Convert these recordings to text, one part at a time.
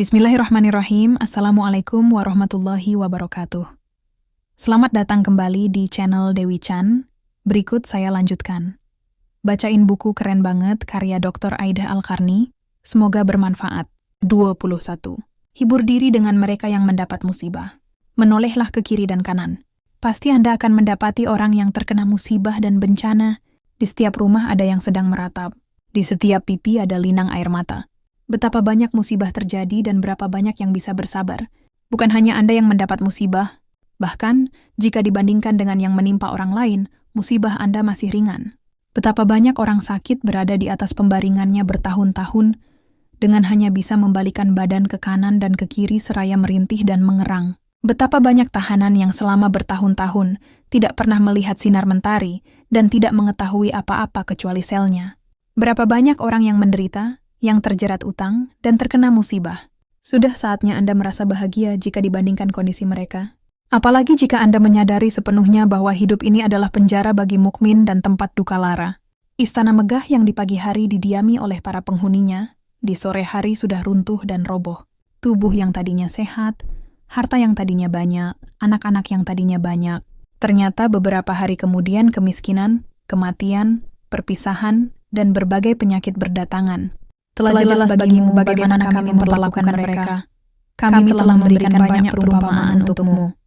Bismillahirrahmanirrahim. Assalamualaikum warahmatullahi wabarakatuh. Selamat datang kembali di channel Dewi Chan. Berikut saya lanjutkan. Bacain buku keren banget karya Dr. Aida Al-Qarni. Semoga bermanfaat. 21. Hibur diri dengan mereka yang mendapat musibah. Menolehlah ke kiri dan kanan. Pasti Anda akan mendapati orang yang terkena musibah dan bencana. Di setiap rumah ada yang sedang meratap. Di setiap pipi ada linang air mata. Betapa banyak musibah terjadi dan berapa banyak yang bisa bersabar. Bukan hanya Anda yang mendapat musibah. Bahkan, jika dibandingkan dengan yang menimpa orang lain, musibah Anda masih ringan. Betapa banyak orang sakit berada di atas pembaringannya bertahun-tahun, dengan hanya bisa membalikan badan ke kanan dan ke kiri seraya merintih dan mengerang. Betapa banyak tahanan yang selama bertahun-tahun tidak pernah melihat sinar mentari dan tidak mengetahui apa-apa kecuali selnya. Berapa banyak orang yang menderita, yang terjerat utang, dan terkena musibah. Sudah saatnya Anda merasa bahagia jika dibandingkan kondisi mereka. Apalagi jika Anda menyadari sepenuhnya bahwa hidup ini adalah penjara bagi mukmin dan tempat duka lara. Istana megah yang di pagi hari didiami oleh para penghuninya, di sore hari sudah runtuh dan roboh. Tubuh yang tadinya sehat, harta yang tadinya banyak, anak-anak yang tadinya banyak. Ternyata beberapa hari kemudian kemiskinan, kematian, perpisahan, dan berbagai penyakit berdatangan. Telah jelas bagimu bagaimana kami memperlakukan mereka. Kami telah memberikan banyak perumpamaan untukmu.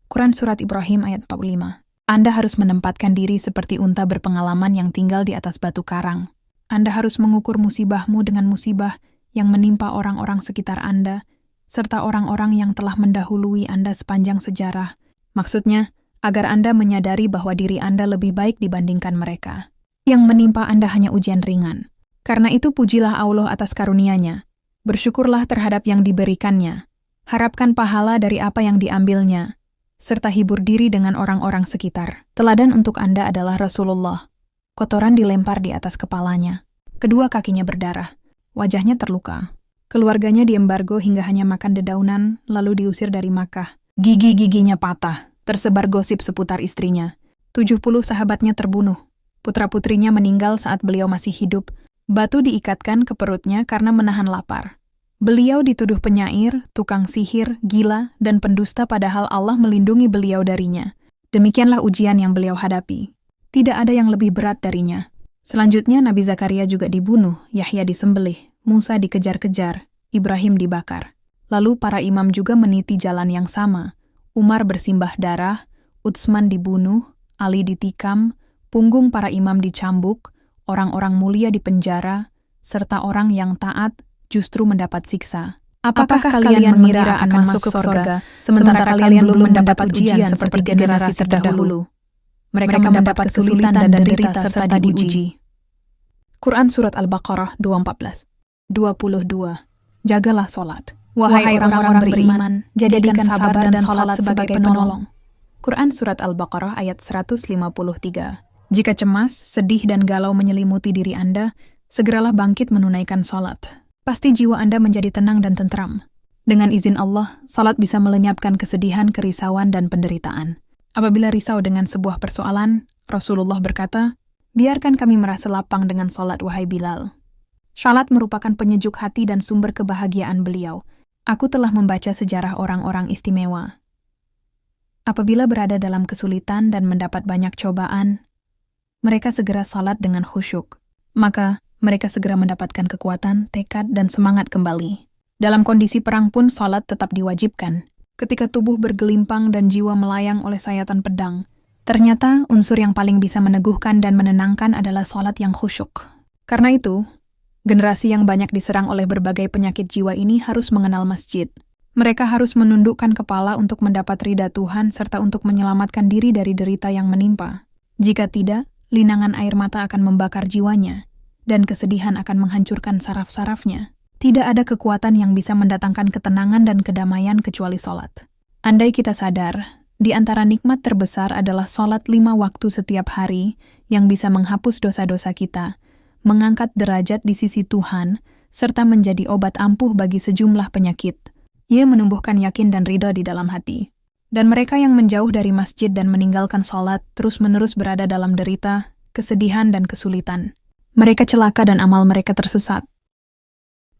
Quran Surat Ibrahim ayat 45. Anda harus menempatkan diri seperti unta berpengalaman yang tinggal di atas batu karang. Anda harus mengukur musibahmu dengan musibah yang menimpa orang-orang sekitar Anda, serta orang-orang yang telah mendahului Anda sepanjang sejarah. Maksudnya, agar Anda menyadari bahwa diri Anda lebih baik dibandingkan mereka. Yang menimpa Anda hanya ujian ringan. Karena itu pujilah Allah atas karunia-Nya. Bersyukurlah terhadap yang diberikannya. Harapkan pahala dari apa yang diambilnya. Serta hibur diri dengan orang-orang sekitar. Teladan untuk Anda adalah Rasulullah. Kotoran dilempar di atas kepalanya. Kedua kakinya berdarah. Wajahnya terluka. Keluarganya diembargo hingga hanya makan dedaunan, lalu diusir dari Makkah. Gigi-giginya patah. Tersebar gosip seputar istrinya. 70 sahabatnya terbunuh. Putra-putrinya meninggal saat beliau masih hidup. Batu diikatkan ke perutnya karena menahan lapar. Beliau dituduh penyair, tukang sihir, gila, dan pendusta padahal Allah melindungi beliau darinya. Demikianlah ujian yang beliau hadapi. Tidak ada yang lebih berat darinya. Selanjutnya Nabi Zakaria juga dibunuh, Yahya disembelih, Musa dikejar-kejar, Ibrahim dibakar. Lalu para imam juga meniti jalan yang sama. Umar bersimbah darah, Utsman dibunuh, Ali ditikam, punggung para imam dicambuk, orang-orang mulia di penjara, serta orang yang taat justru mendapat siksa. Apakah kalian mengira akan masuk surga, sementara kalian belum mendapat ujian seperti generasi terdahulu? Mereka mendapat kesulitan dan derita serta diuji. Quran Surat Al-Baqarah 2:14. 22. Jagalah solat. Wahai orang-orang beriman, jadikan sabar dan solat sebagai penolong. Quran Surat Al-Baqarah ayat 153. Jika cemas, sedih, dan galau menyelimuti diri Anda, segeralah bangkit menunaikan salat. Pasti jiwa Anda menjadi tenang dan tentram. Dengan izin Allah, salat bisa melenyapkan kesedihan, kerisauan, dan penderitaan. Apabila risau dengan sebuah persoalan, Rasulullah berkata, "Biarkan kami merasa lapang dengan salat, wahai Bilal." Salat merupakan penyejuk hati dan sumber kebahagiaan beliau. Aku telah membaca sejarah orang-orang istimewa. Apabila berada dalam kesulitan dan mendapat banyak cobaan, mereka segera salat dengan khusyuk. Maka, mereka segera mendapatkan kekuatan, tekad, dan semangat kembali. Dalam kondisi perang pun salat tetap diwajibkan. Ketika tubuh bergelimpang dan jiwa melayang oleh sayatan pedang, ternyata unsur yang paling bisa meneguhkan dan menenangkan adalah salat yang khusyuk. Karena itu, generasi yang banyak diserang oleh berbagai penyakit jiwa ini harus mengenal masjid. Mereka harus menundukkan kepala untuk mendapat ridha Tuhan serta untuk menyelamatkan diri dari derita yang menimpa. Jika tidak, linangan air mata akan membakar jiwanya, dan kesedihan akan menghancurkan saraf-sarafnya. Tidak ada kekuatan yang bisa mendatangkan ketenangan dan kedamaian kecuali salat. Andai kita sadar, di antara nikmat terbesar adalah salat 5 waktu setiap hari yang bisa menghapus dosa-dosa kita, mengangkat derajat di sisi Tuhan, serta menjadi obat ampuh bagi sejumlah penyakit. Ia menumbuhkan yakin dan ridha di dalam hati. Dan mereka yang menjauh dari masjid dan meninggalkan salat terus-menerus berada dalam derita, kesedihan, dan kesulitan. Mereka celaka dan amal mereka tersesat.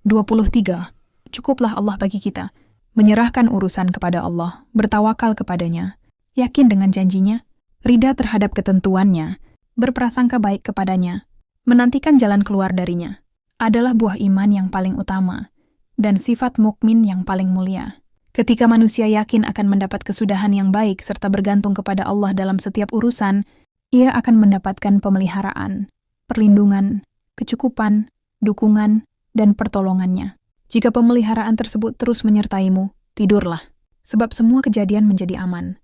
23. Cukuplah Allah bagi kita. Menyerahkan urusan kepada Allah, bertawakal kepadanya, yakin dengan janjinya, rida terhadap ketentuannya, berprasangka baik kepadanya, menantikan jalan keluar darinya, adalah buah iman yang paling utama, dan sifat mukmin yang paling mulia. Ketika manusia yakin akan mendapat kesudahan yang baik serta bergantung kepada Allah dalam setiap urusan, ia akan mendapatkan pemeliharaan, perlindungan, kecukupan, dukungan, dan pertolongannya. Jika pemeliharaan tersebut terus menyertaimu, tidurlah, sebab semua kejadian menjadi aman.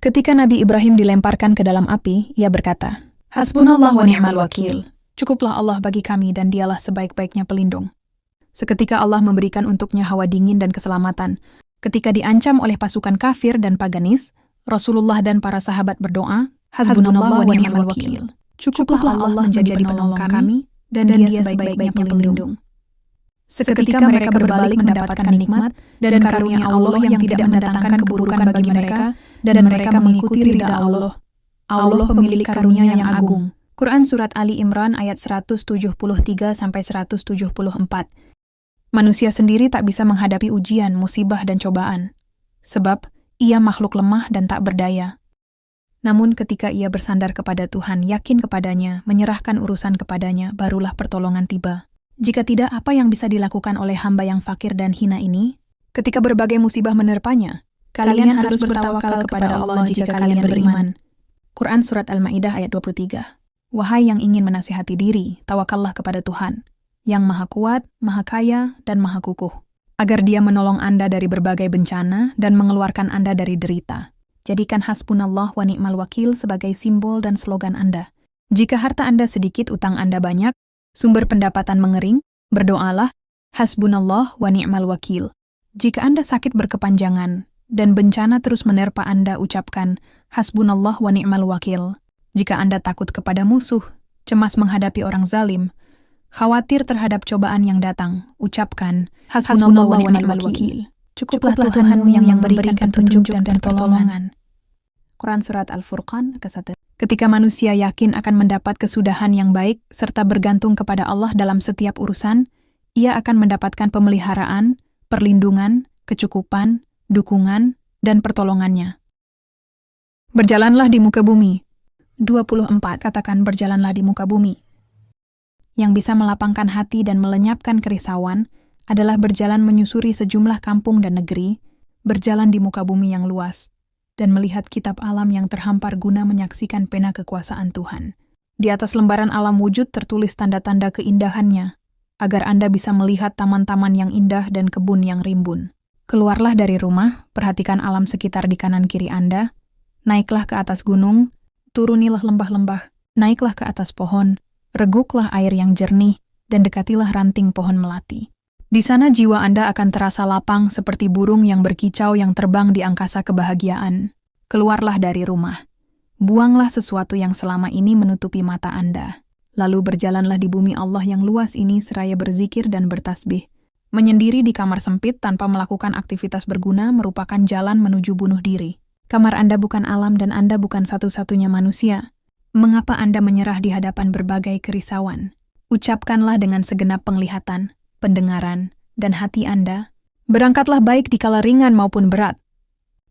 Ketika Nabi Ibrahim dilemparkan ke dalam api, ia berkata, Hasbunallah wa ni'mal wakil. Cukuplah Allah bagi kami dan dialah sebaik-baiknya pelindung. Seketika Allah memberikan untuknya hawa dingin dan keselamatan. Ketika diancam oleh pasukan kafir dan paganis, Rasulullah dan para sahabat berdoa, Hasbunallah wa ni'mal wakil. Cukuplah Allah menjadi penolong kami dan dia sebaik-baiknya pelindung. Seketika mereka berbalik mendapatkan nikmat dan karunia Allah yang tidak mendatangkan keburukan bagi mereka, dan mereka mengikuti ridha Allah. Allah pemilik karunia yang agung. Quran Surat Ali Imran ayat 173-174. Manusia sendiri tak bisa menghadapi ujian, musibah, dan cobaan, sebab ia makhluk lemah dan tak berdaya. Namun ketika ia bersandar kepada Tuhan, yakin kepadanya, menyerahkan urusan kepadanya, barulah pertolongan tiba. Jika tidak, apa yang bisa dilakukan oleh hamba yang fakir dan hina ini? Ketika berbagai musibah menerpanya, kalian harus bertawakal kepada Allah jika kalian beriman. Quran Surat Al-Ma'idah ayat 23. Wahai yang ingin menasihati diri, tawakallah kepada Tuhan, yang Maha Kuat, Maha Kaya, dan Maha Kukuh, agar Dia menolong Anda dari berbagai bencana dan mengeluarkan Anda dari derita. Jadikan hasbunallah wa ni'mal wakil sebagai simbol dan slogan Anda. Jika harta Anda sedikit, utang Anda banyak, sumber pendapatan mengering, berdoalah, hasbunallah wa ni'mal wakil. Jika Anda sakit berkepanjangan dan bencana terus menerpa Anda, ucapkan, hasbunallah wa ni'mal wakil. Jika Anda takut kepada musuh, cemas menghadapi orang zalim, khawatir terhadap cobaan yang datang, ucapkan, hasbunallah wa ni'mal wakil. Cukuplah Tuhanmu yang memberikan petunjuk dan pertolongan. Quran Surat Al-Furqan ke-1. Ketika manusia yakin akan mendapat kesudahan yang baik serta bergantung kepada Allah dalam setiap urusan, ia akan mendapatkan pemeliharaan, perlindungan, kecukupan, dukungan, dan pertolongannya. Berjalanlah di muka bumi. 24. Katakan berjalanlah di muka bumi. Yang bisa melapangkan hati dan melenyapkan kerisauan adalah berjalan menyusuri sejumlah kampung dan negeri, berjalan di muka bumi yang luas, dan melihat kitab alam yang terhampar guna menyaksikan pena kekuasaan Tuhan. Di atas lembaran alam wujud tertulis tanda-tanda keindahannya, agar Anda bisa melihat taman-taman yang indah dan kebun yang rimbun. Keluarlah dari rumah, perhatikan alam sekitar di kanan kiri Anda, naiklah ke atas gunung, turunilah lembah-lembah, naiklah ke atas pohon, reguklah air yang jernih, dan dekatilah ranting pohon melati. Di sana jiwa Anda akan terasa lapang seperti burung yang berkicau yang terbang di angkasa kebahagiaan. Keluarlah dari rumah. Buanglah sesuatu yang selama ini menutupi mata Anda. Lalu berjalanlah di bumi Allah yang luas ini seraya berzikir dan bertasbih. Menyendiri di kamar sempit tanpa melakukan aktivitas berguna merupakan jalan menuju bunuh diri. Kamar Anda bukan alam dan Anda bukan satu-satunya manusia. Mengapa Anda menyerah di hadapan berbagai kerisauan? Ucapkanlah dengan segenap penglihatan, pendengaran, dan hati Anda, berangkatlah baik di kala ringan maupun berat.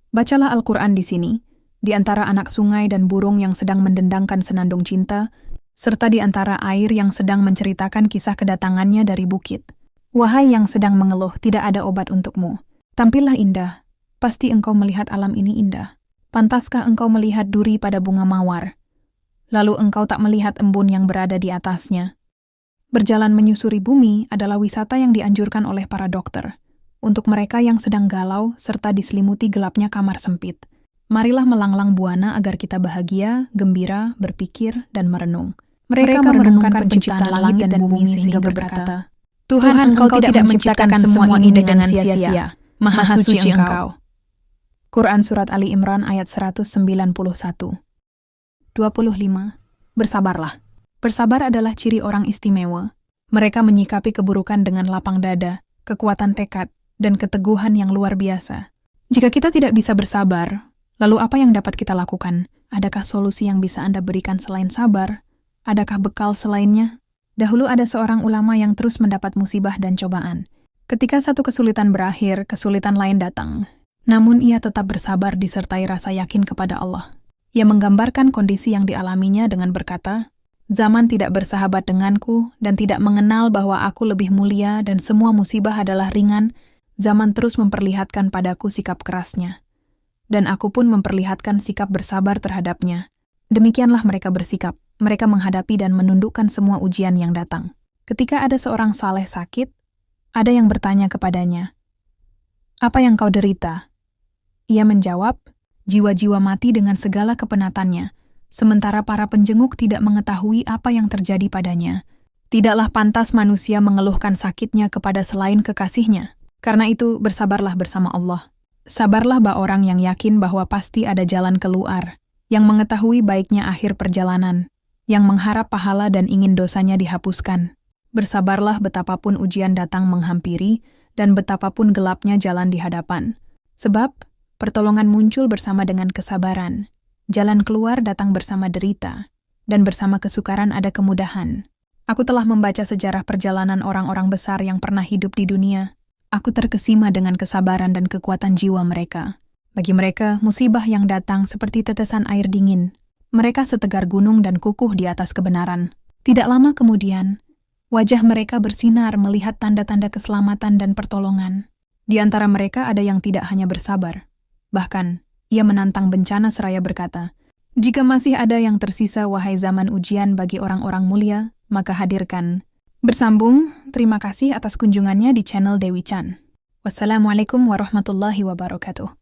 Bacalah Al-Quran di sini, di antara anak sungai dan burung yang sedang mendendangkan senandung cinta, serta di antara air yang sedang menceritakan kisah kedatangannya dari bukit. Wahai yang sedang mengeluh, tidak ada obat untukmu. Tampillah indah, pasti engkau melihat alam ini indah. Pantaskah engkau melihat duri pada bunga mawar? Lalu engkau tak melihat embun yang berada di atasnya. Berjalan menyusuri bumi adalah wisata yang dianjurkan oleh para dokter, untuk mereka yang sedang galau serta diselimuti gelapnya kamar sempit. Marilah melanglang buana agar kita bahagia, gembira, berpikir, dan merenung. Mereka merenungkan penciptaan langit dan bumi sehingga berkata, Tuhan, engkau tidak menciptakan semua ini dengan sia-sia. Maha suci engkau. Quran Surat Ali Imran ayat 191. 25. Bersabarlah. Bersabar adalah ciri orang istimewa. Mereka menyikapi keburukan dengan lapang dada, kekuatan tekad, dan keteguhan yang luar biasa. Jika kita tidak bisa bersabar, lalu apa yang dapat kita lakukan? Adakah solusi yang bisa Anda berikan selain sabar? Adakah bekal selainnya? Dahulu ada seorang ulama yang terus mendapat musibah dan cobaan. Ketika satu kesulitan berakhir, kesulitan lain datang. Namun ia tetap bersabar disertai rasa yakin kepada Allah. Ia menggambarkan kondisi yang dialaminya dengan berkata, "Zaman tidak bersahabat denganku dan tidak mengenal bahwa aku lebih mulia dan semua musibah adalah ringan. Zaman terus memperlihatkan padaku sikap kerasnya. Dan aku pun memperlihatkan sikap bersabar terhadapnya. Demikianlah mereka bersikap. Mereka menghadapi dan menundukkan semua ujian yang datang." Ketika ada seorang saleh sakit, ada yang bertanya kepadanya, "Apa yang kau derita?" Ia menjawab, "Jiwa-jiwa mati dengan segala kepenatannya, sementara para penjenguk tidak mengetahui apa yang terjadi padanya. Tidaklah pantas manusia mengeluhkan sakitnya kepada selain kekasihnya. Karena itu, bersabarlah bersama Allah. Sabarlah orang yang yakin bahwa pasti ada jalan keluar, yang mengetahui baiknya akhir perjalanan, yang mengharap pahala dan ingin dosanya dihapuskan. Bersabarlah betapapun ujian datang menghampiri, dan betapapun gelapnya jalan di hadapan. Sebab, pertolongan muncul bersama dengan kesabaran. Jalan keluar datang bersama derita, dan bersama kesukaran ada kemudahan. Aku telah membaca sejarah perjalanan orang-orang besar yang pernah hidup di dunia. Aku terkesima dengan kesabaran dan kekuatan jiwa mereka. Bagi mereka, musibah yang datang seperti tetesan air dingin. Mereka setegar gunung dan kukuh di atas kebenaran. Tidak lama kemudian, wajah mereka bersinar melihat tanda-tanda keselamatan dan pertolongan. Di antara mereka ada yang tidak hanya bersabar. Bahkan, ia menantang bencana seraya berkata, "Jika masih ada yang tersisa wahai zaman ujian bagi orang-orang mulia, maka hadirkan." Bersambung, terima kasih atas kunjungannya di channel Dewi Chan. Wassalamualaikum warahmatullahi wabarakatuh.